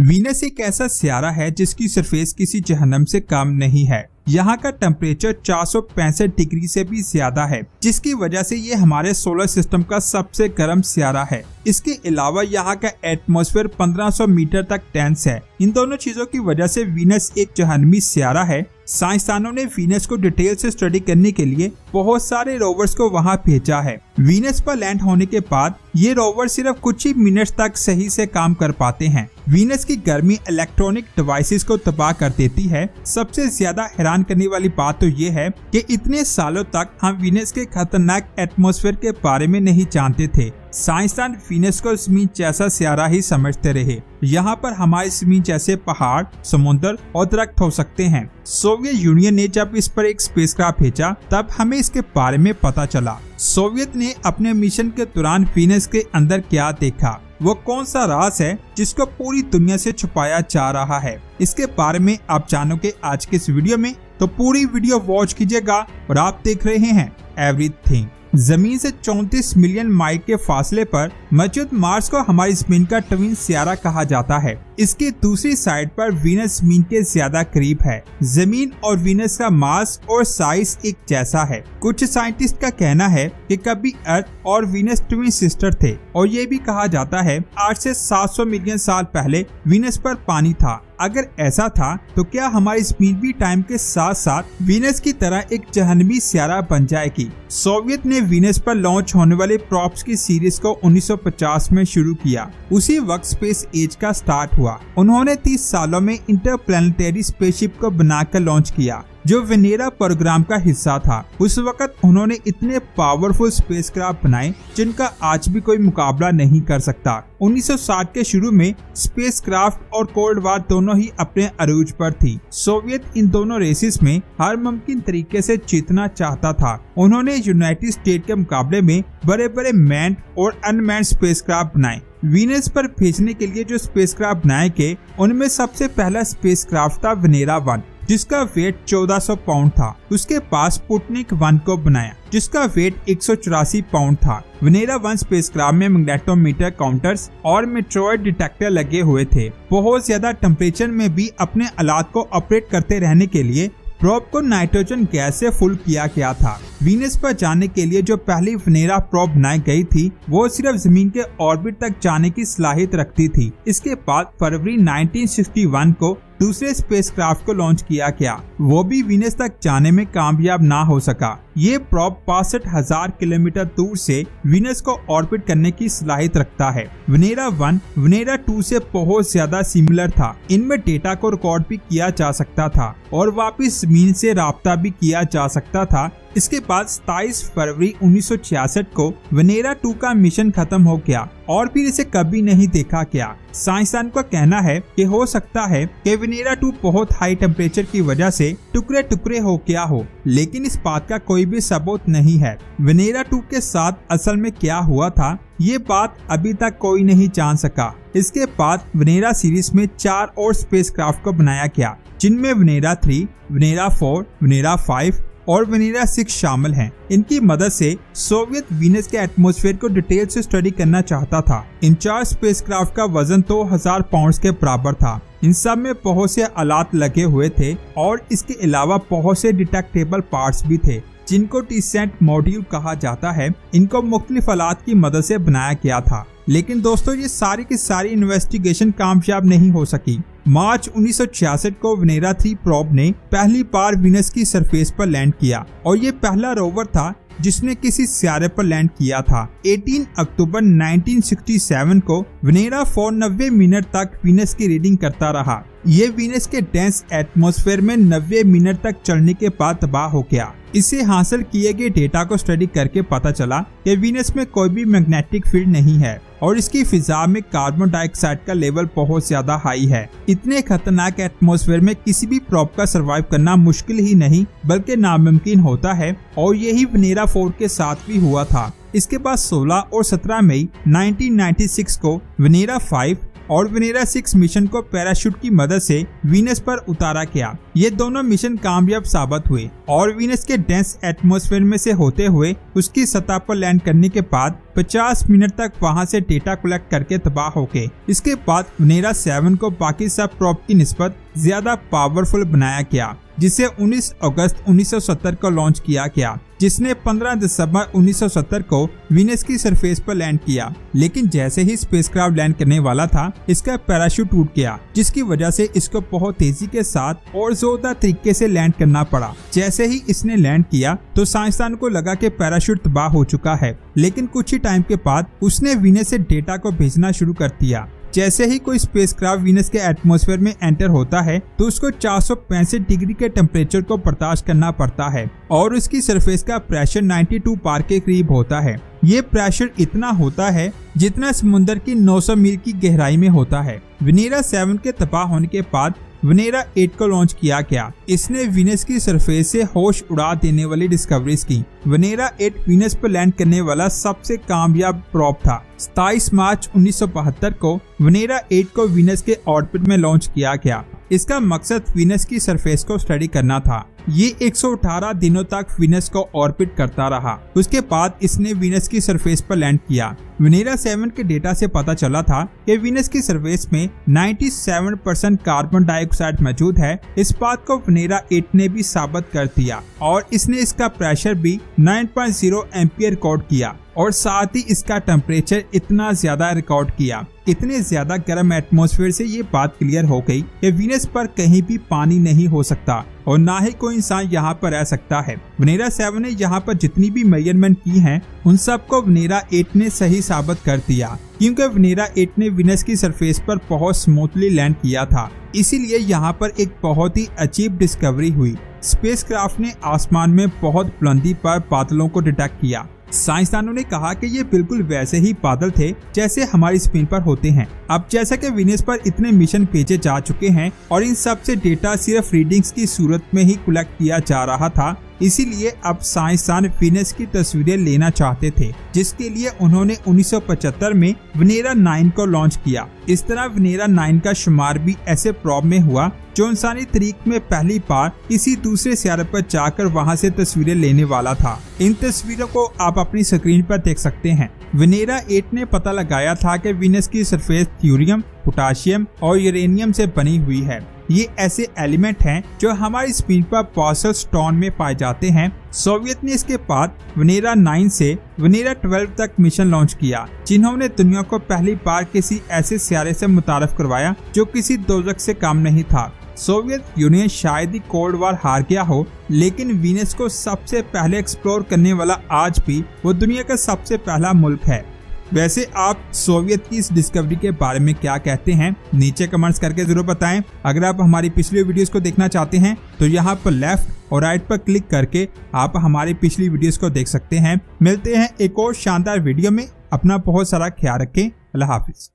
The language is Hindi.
वीनस एक ऐसा सियारा है जिसकी सरफेस किसी जहन्नम से कम नहीं है। यहाँ का टेम्परेचर 465 डिग्री से भी ज्यादा है, जिसकी वजह से ये हमारे सोलर सिस्टम का सबसे गर्म सियारा है। इसके अलावा यहाँ का एटमॉस्फेयर 1500 मीटर तक डेंस है। इन दोनों चीजों की वजह से वीनस एक जहन्नमी सियारा है। साइंसदानों ने वीनस को डिटेल से स्टडी करने के लिए बहुत सारे रोवर्स को वहाँ भेजा है। वीनस पर लैंड होने के बाद ये रोवर सिर्फ कुछ ही मिनट्स तक सही से काम कर पाते हैं। वीनस की गर्मी इलेक्ट्रॉनिक डिवाइसेस को तबाह कर देती है। सबसे ज्यादा हैरान करने वाली बात तो ये है कि इतने सालों तक हम वीनस के खतरनाक एटमॉस्फेयर के बारे में नहीं जानते थे। साइंसदान वीनस को जमीन जैसा सियारा ही समझते रहे। यहाँ पर हमारी जमीन जैसे पहाड़, समुद्र और दरख्त हो सकते हैं। सोवियत यूनियन ने जब इस पर एक स्पेसक्राफ्ट भेजा तब हमें इसके बारे में पता चला। सोवियत ने अपने मिशन के दौरान वीनस के अंदर क्या देखा, वो कौन सा राज है जिसको पूरी दुनिया से छुपाया जा रहा है, इसके बारे में आप जानोगे आज के इस वीडियो में। तो पूरी वीडियो वॉच कीजिएगा। और आप देख रहे हैं एवरीथिंग। जमीन से 34 मिलियन माइल के फासले पर मौजूद मार्स को हमारी जमीन का ट्विन सियारा कहा जाता है। इसकी दूसरी साइड पर वीनस जमीन के ज्यादा करीब है। जमीन और वीनस का मास और साइज एक जैसा है। कुछ साइंटिस्ट का कहना है कि कभी अर्थ और वीनस ट्विन सिस्टर थे और ये भी कहा जाता है 8 से 700 मिलियन साल पहले वीनस पर पानी था। अगर ऐसा था तो क्या हमारी जमीन भी टाइम के साथ साथ वीनस की तरह एक जहन्नमी सियारा बन जाएगी। सोवियत ने वीनस पर लॉन्च होने वाले प्रॉब्स की सीरीज को 1950 में शुरू किया। उसी वक्त स्पेस एज का स्टार्ट हुआ। उन्होंने 30 सालों में इंटरप्लैनेटरी स्पेसशिप को बनाकर लॉन्च किया जो वेनेरा प्रोग्राम का हिस्सा था। उस वक्त उन्होंने इतने पावरफुल स्पेसक्राफ्ट बनाए जिनका आज भी कोई मुकाबला नहीं कर सकता। 1960 के शुरू में स्पेसक्राफ्ट और कोल्ड वार दोनों ही अपने अरूज पर थी। सोवियत इन दोनों रेसेस में हर मुमकिन तरीके से जीतना चाहता था। उन्होंने यूनाइटेड स्टेट के मुकाबले में बड़े बड़े मैन्ड और अनमैन्ड स्पेसक्राफ्ट बनाए। वीनस पर भेजने के लिए जो स्पेसक्राफ्ट बनाए गए उनमें सबसे पहला स्पेसक्राफ्ट था वेनेरा 1 जिसका वेट 1400 पाउंड था। उसके पास स्पुतनिक 1 को बनाया जिसका वेट 184 पाउंड था। वेनेरा 1 स्पेसक्राफ्ट में मैग्नेटोमीटर काउंटर्स और मेट्रोइड डिटेक्टर लगे हुए थे। बहुत ज्यादा टेम्परेचर में भी अपने आलात को ऑपरेट करते रहने के लिए प्रोब को नाइट्रोजन गैस से फुल किया गया था। वीनस पर जाने के लिए जो पहली वेनेरा प्रोब बनाई गई थी वो सिर्फ जमीन के ऑर्बिट तक जाने की सलाहियत रखती थी। इसके बाद फरवरी 1961 को दूसरे स्पेसक्राफ्ट को लॉन्च किया गया। वो भी वीनस तक जाने में कामयाब ना हो सका। ये प्रोब 65,000 किलोमीटर दूर से वीनस को ऑर्बिट करने की सलाहियत रखता है। वेनेरा 1 वेनेरा 2 से बहुत ज्यादा सिमिलर था। इनमें डेटा को रिकॉर्ड भी किया जा सकता था और वापिस जमीन से राब्ता भी किया जा सकता था। इसके बाद 27 फरवरी 1966 को वेनेरा 2 का मिशन खत्म हो गया और फिर इसे कभी नहीं देखा गया। साइंसदान का कहना है कि हो सकता है कि वेनेरा 2 बहुत हाई टेम्परेचर की वजह से टुकड़े टुकड़े हो गया हो, लेकिन इस बात का कोई भी सबूत नहीं है। वेनेरा 2 के साथ असल में क्या हुआ था ये बात अभी तक कोई नहीं जान सका। इसके बाद वेनेरा सीरीज में 4 और स्पेसक्राफ्ट को बनाया गया जिनमें वेनेरा 3, वेनेरा 4, वेनेरा 5 और वेनेरा 6 शामिल हैं। इनकी मदद से सोवियत वीनस के एटमॉस्फेयर को डिटेल से स्टडी करना चाहता था। इन 4 स्पेसक्राफ्ट का वजन 2000 पाउंड के बराबर था। इन सब में बहुत से आलात लगे हुए थे और इसके अलावा बहुत से डिटेक्टेबल पार्ट्स भी थे जिनको टीसेंट मॉड्यूल कहा जाता है। इनको मुख्तलिफ आलात की मदद से बनाया गया था। लेकिन दोस्तों ये सारी की सारी इन्वेस्टिगेशन कामयाब नहीं हो सकी। मार्च 1966 को वेनेरा 3 प्रोब ने पहली बार वीनस की सरफेस पर लैंड किया और ये पहला रोवर था जिसने किसी सियारे पर लैंड किया था। 18 अक्टूबर 1967 को वेनेरा 4 90 मिनट तक वीनस की रीडिंग करता रहा। ये वीनस के डेंस एटमॉस्फेयर में 90 मिनट तक चलने के बाद तबाह हो गया। इसे हासिल किए गए डेटा को स्टडी करके पता चला कि वीनस में कोई भी मैग्नेटिक फील्ड नहीं है और इसकी फिजा में कार्बन डाइऑक्साइड का लेवल बहुत ज्यादा हाई है। इतने खतरनाक एटमॉस्फेयर में किसी भी प्रोब का सरवाइव करना मुश्किल ही नहीं बल्कि नामुमकिन होता है और यही वेनेरा 4 के साथ भी हुआ था। इसके बाद 16 और 17 मई 1996 को वेनेरा 5 और वेनेरा 6 मिशन को पैराशूट की मदद से वीनस पर उतारा गया। ये दोनों मिशन कामयाब साबित हुए और वीनस के डेंस एटमॉस्फेयर में से होते हुए उसकी सतह पर लैंड करने के बाद 50 मिनट तक वहां से डेटा कलेक्ट करके तबाह हो गए। इसके बाद वेनेरा 7 को बाकी सब प्रोब की निस्बत ज्यादा पावरफुल बनाया गया, जिसे 19 अगस्त 1970 को लॉन्च किया गया, जिसने 15 दिसंबर 1970 को वीनस की सरफेस पर लैंड किया। लेकिन जैसे ही स्पेसक्राफ्ट लैंड करने वाला था, इसका पैराशूट टूट गया, जिसकी वजह से इसको बहुत तेजी के साथ और जोरदार तरीके से लैंड करना पड़ा। जैसे ही इसने लैंड किया तो साइंसदान को लगा कि पैराशूट तबाह हो चुका है, लेकिन कुछ ही टाइम के बाद उसने वीनस से डेटा को भेजना शुरू कर दिया। जैसे ही कोई स्पेसक्राफ्ट वीनस के एटमॉस्फेयर में एंटर होता है तो उसको 465 डिग्री के टेम्परेचर को बर्दाश्त करना पड़ता है और उसकी सरफेस का प्रेशर 92 बार के करीब होता है। ये प्रेशर इतना होता है जितना समुद्र की 900 मील की गहराई में होता है। वेनेरा 7 के तबाह होने के बाद वेनेरा 8 को लॉन्च किया गया। इसने वीनस की सरफेस से होश उड़ा देने वाली डिस्कवरीज की। वेनेरा 8 वीनस पर लैंड करने वाला सबसे कामयाब प्रोब था। 27 मार्च 1972 को वेनेरा 8 को वीनस के ऑर्बिट में लॉन्च किया गया। इसका मकसद वीनस की सरफेस को स्टडी करना था। ये 118 दिनों तक वीनस को ऑर्बिट करता रहा। उसके बाद इसने वीनस की सरफेस पर लैंड किया। वेनेरा 7 के डेटा से पता चला था कि वीनस की सरफेस में 97% कार्बन डाइऑक्साइड मौजूद है। इस बात को वेनेरा 8 ने भी साबित कर दिया और इसने इसका प्रेशर भी 9.0 एम्पियर रिकॉर्ड किया और साथ ही इसका टेम्परेचर इतना ज्यादा रिकॉर्ड किया। इतने ज्यादा गर्म एटमॉस्फेयर से ये बात क्लियर हो गई कि वीनस पर कहीं भी पानी नहीं हो सकता और ना ही कोई इंसान यहाँ पर रह सकता है। वेनेरा 7 ने यहाँ पर जितनी भी मेजरमेंट की हैं, उन सब को वेनेरा 8 ने सही साबित कर दिया, क्योंकि वेनेरा 8 ने वीनस की सरफेस पर बहुत स्मूथली लैंड किया था। इसीलिए यहाँ पर एक बहुत ही अजीब डिस्कवरी हुई। स्पेसक्राफ्ट ने आसमान में बहुत बुलंदी पर बादलों को डिटेक्ट किया। साइंसदानों ने कहा कि ये बिल्कुल वैसे ही बादल थे जैसे हमारी स्क्रीन पर होते हैं। अब जैसा कि वीनस पर इतने मिशन भेजे जा चुके हैं और इन सब से डेटा सिर्फ रीडिंग्स की सूरत में ही कलेक्ट किया जा रहा था, इसीलिए अब साइंसदान वीनस की तस्वीरें लेना चाहते थे, जिसके लिए उन्होंने 1975 में वेनेरा 9 को लॉन्च किया। इस तरह वेनेरा 9 का शुमार भी ऐसे प्रोब में हुआ जो इंसानी तरीक में पहली बार किसी दूसरे सियारे पर जाकर वहां से तस्वीरें लेने वाला था। इन तस्वीरों को आप अपनी स्क्रीन पर देख सकते हैं। वेनेरा 8 ने पता लगाया था कि वीनस की सरफेस थ्योरियम, पोटाशियम और यूरेनियम से बनी हुई है। ये ऐसे एलिमेंट हैं जो हमारी स्क्रीन पर पॉसल स्टोन में पाए जाते हैं। सोवियत ने इसके बाद वेनेरा 9 से वेनेरा 12 तक मिशन लॉन्च किया, जिन्होंने दुनिया को पहली बार किसी ऐसे सियारे से मुतारफ करवाया जो किसी दोजख से कम नहीं था। सोवियत यूनियन शायद ही कोल्ड वॉर हार गया हो, लेकिन वीनस को सबसे पहले एक्सप्लोर करने वाला आज भी वो दुनिया का सबसे पहला मुल्क है। वैसे आप सोवियत की इस डिस्कवरी के बारे में क्या कहते हैं, नीचे कमेंट्स करके जरूर बताएं। अगर आप हमारी पिछली वीडियोस को देखना चाहते हैं तो यहाँ पर लेफ्ट और राइट पर क्लिक करके आप हमारी पिछली वीडियोस को देख सकते हैं। मिलते हैं एक और शानदार वीडियो में। अपना बहुत सारा ख्याल रखें। अल्लाह हाफिज।